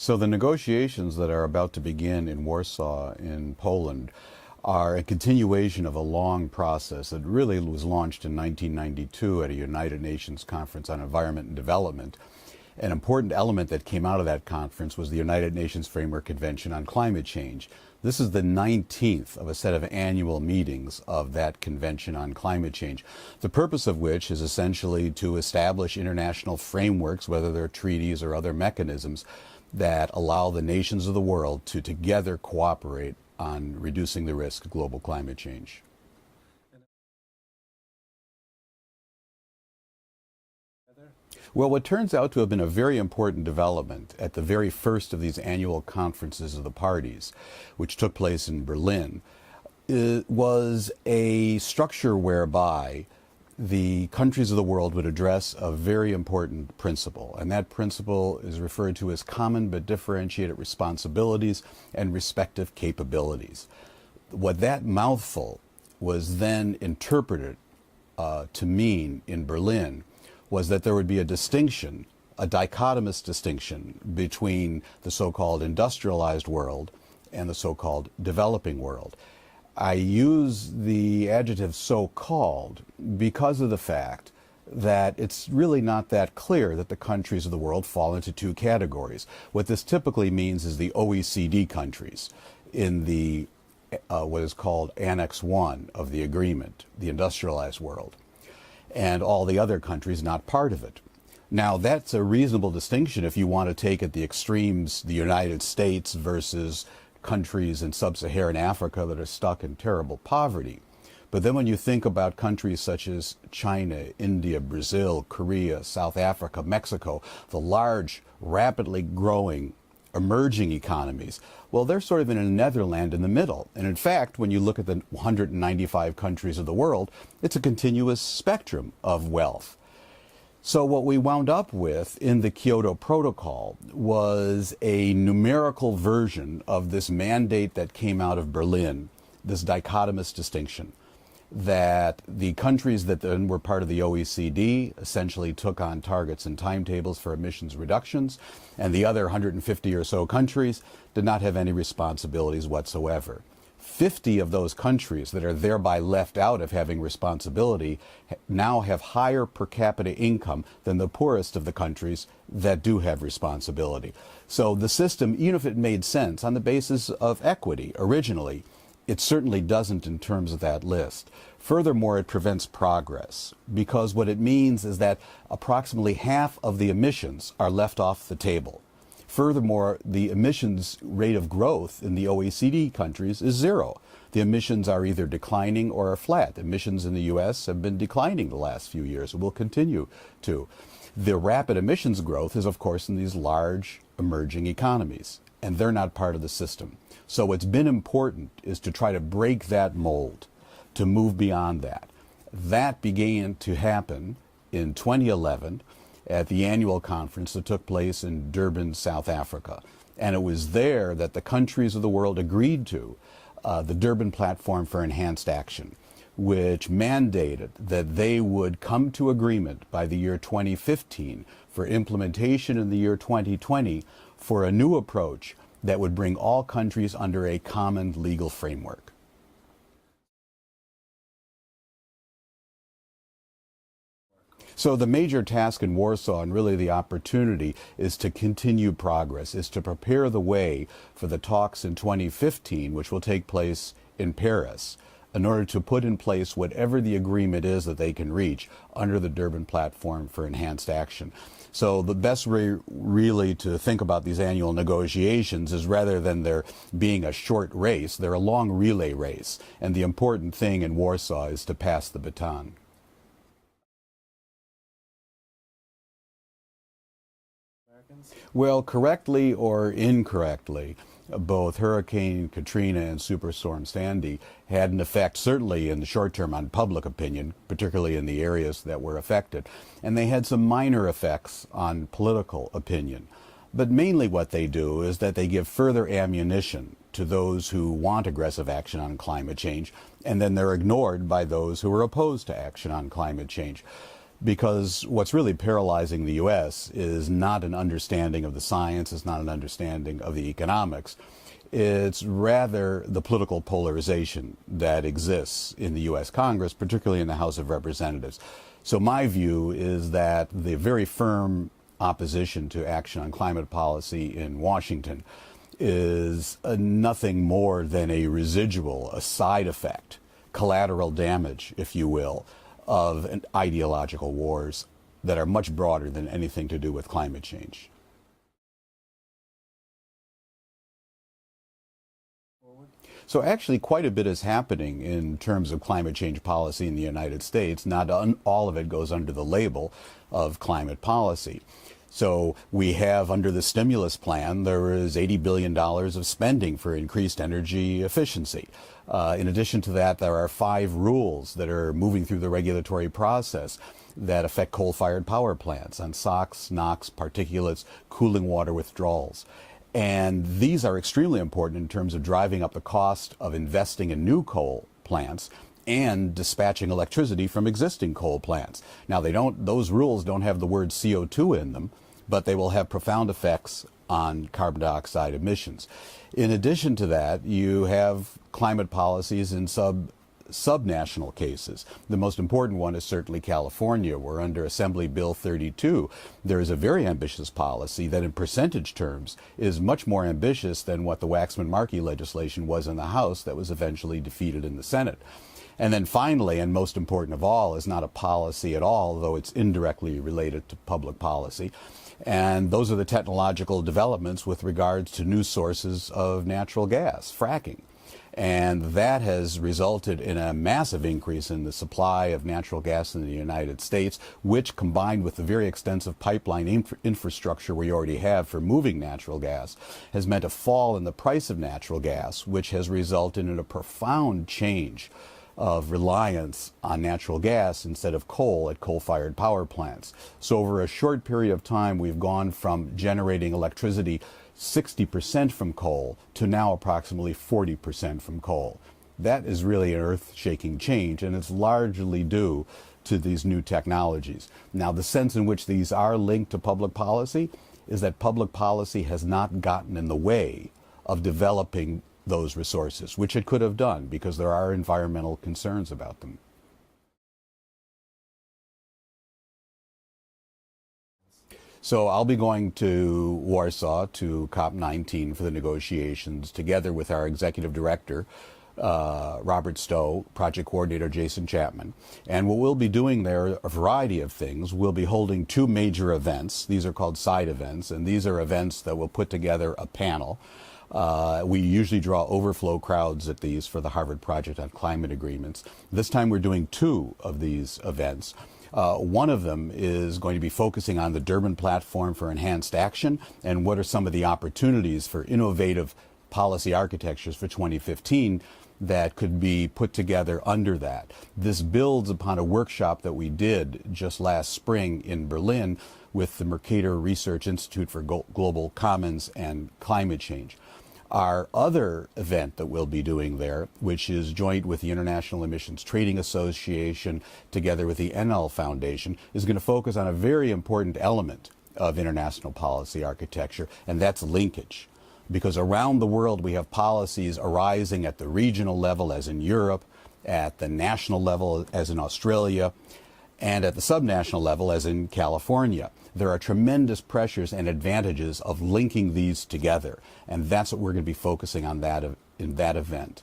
So the negotiations that are about to begin in Warsaw, in Poland, are a continuation of a long process that really was launched in 1992 at a United Nations Conference on Environment and Development. An important element that came out of that conference was the United Nations Framework Convention on Climate Change. This is the 19th of a set of annual meetings of that Convention on Climate Change, the purpose of which is essentially to establish international frameworks, whether they're treaties or other mechanisms, that allow the nations of the world to together cooperate on reducing the risk of global climate change. Well, what turns out to have been a very important development at the very first of these annual conferences of the parties, which took place in Berlin, was a structure whereby the countries of the world would address a very important principle, and that principle is referred to as common but differentiated responsibilities and respective capabilities. What that mouthful was then interpreted to mean in Berlin was that there would be a distinction, a dichotomous distinction between the so-called industrialized world and the so-called developing world. I use the adjective so-called because of the fact that it's really not that clear that the countries of the world fall into two categories. What this typically means is the OECD countries in the what is called Annex 1 of the agreement, the industrialized world, and all the other countries not part of it. Now, that's a reasonable distinction if you want to take at the extremes the United States versus countries in sub-Saharan Africa that are stuck in terrible poverty. But then when you think about countries such as China, India, Brazil, Korea, South Africa, Mexico, the large, rapidly growing, emerging economies, well, they're sort of in a netherland in the middle. And in fact, when you look at the 195 countries of the world, it's a continuous spectrum of wealth. So what we wound up with in the Kyoto Protocol was a numerical version of this mandate that came out of Berlin, this dichotomous distinction, that the countries that then were part of the OECD essentially took on targets and timetables for emissions reductions, and the other 150 or so countries did not have any responsibilities whatsoever. 50 of those countries that are thereby left out of having responsibility now have higher per capita income than the poorest of the countries that do have responsibility. So the system, even if it made sense on the basis of equity originally, it certainly doesn't in terms of that list. Furthermore, it prevents progress because what it means is that approximately half of the emissions are left off the table. Furthermore, the emissions rate of growth in the OECD countries is zero. The emissions are either declining or are flat. Emissions in the U.S. have been declining the last few years and will continue to. The rapid emissions growth is, of course, in these large emerging economies, and they're not part of the system. So what's been important is to try to break that mold, to move beyond that. That began to happen in 2011 at the annual conference that took place in Durban, South Africa. And it was there that the countries of the world agreed to the Durban Platform for Enhanced Action, which mandated that they would come to agreement by the year 2015 for implementation in the year 2020 for a new approach that would bring all countries under a common legal framework. So the major task in Warsaw, and really the opportunity, is to continue progress, is to prepare the way for the talks in 2015, which will take place in Paris, in order to put in place whatever the agreement is that they can reach under the Durban Platform for Enhanced Action. So the best way really to think about these annual negotiations is rather than there being a short race, they're a long relay race. And the important thing in Warsaw is to pass the baton. Well, correctly or incorrectly, both Hurricane Katrina and Superstorm Sandy had an effect, certainly in the short term, on public opinion, particularly in the areas that were affected. And they had some minor effects on political opinion. But mainly what they do is that they give further ammunition to those who want aggressive action on climate change, and then they're ignored by those who are opposed to action on climate change. Because what's really paralyzing the U.S. is not an understanding of the science, it's not an understanding of the economics. It's rather the political polarization that exists in the U.S. Congress, particularly in the House of Representatives. So my view is that the very firm opposition to action on climate policy in Washington is nothing more than a residual, a side effect, collateral damage, if you will, of ideological wars that are much broader than anything to do with climate change. So actually quite a bit is happening in terms of climate change policy in the United States. Not all of it goes under the label of climate policy. So we have, under the stimulus plan, there is $80 billion of spending for increased energy efficiency. In addition to that, there are 5 rules that are moving through the regulatory process that affect coal-fired power plants on SOx, NOx, particulates, cooling water withdrawals. And these are extremely important in terms of driving up the cost of investing in new coal plants and dispatching electricity from existing coal plants. Now, those rules don't have the word CO2 in them, but they will have profound effects on carbon dioxide emissions. In addition to that, you have climate policies in subnational cases. The most important one is certainly California, where under Assembly Bill 32, there is a very ambitious policy that in percentage terms is much more ambitious than what the Waxman-Markey legislation was in the House that was eventually defeated in the Senate. And then finally, and most important of all, is not a policy at all, though it's indirectly related to public policy. And those are the technological developments with regards to new sources of natural gas, fracking. And that has resulted in a massive increase in the supply of natural gas in the United States, which, combined with the very extensive pipeline infrastructure we already have for moving natural gas, has meant a fall in the price of natural gas, which has resulted in a profound change of reliance on natural gas instead of coal at coal-fired power plants. So over a short period of time, we've gone from generating electricity 60% from coal to now approximately 40% from coal. That is really an earth-shaking change, and it's largely due to these new technologies. Now, the sense in which these are linked to public policy is that public policy has not gotten in the way of developing those resources, which it could have done because there are environmental concerns about them. So I'll be going to Warsaw to COP19 for the negotiations together with our executive director, Robert Stowe, project coordinator Jason Chapman. And what we'll be doing there, a variety of things. We'll be holding 2 major events. These are called side events, and these are events that will put together a panel. We usually draw overflow crowds at these for the Harvard Project on Climate Agreements. This time we're doing 2 of these events. One of them is going to be focusing on the Durban Platform for Enhanced Action and what are some of the opportunities for innovative policy architectures for 2015 that could be put together under that. This builds upon a workshop that we did just last spring in Berlin with the Mercator Research Institute for Global Commons and Climate Change. Our other event that we'll be doing there, which is joint with the International Emissions Trading Association together with the NL Foundation, is going to focus on a very important element of international policy architecture, and that's linkage. Because around the world we have policies arising at the regional level, as in Europe, at the national level, as in Australia, and at the subnational level, as in California. There are tremendous pressures and advantages of linking these together, and that's what we're going to be focusing on in that event.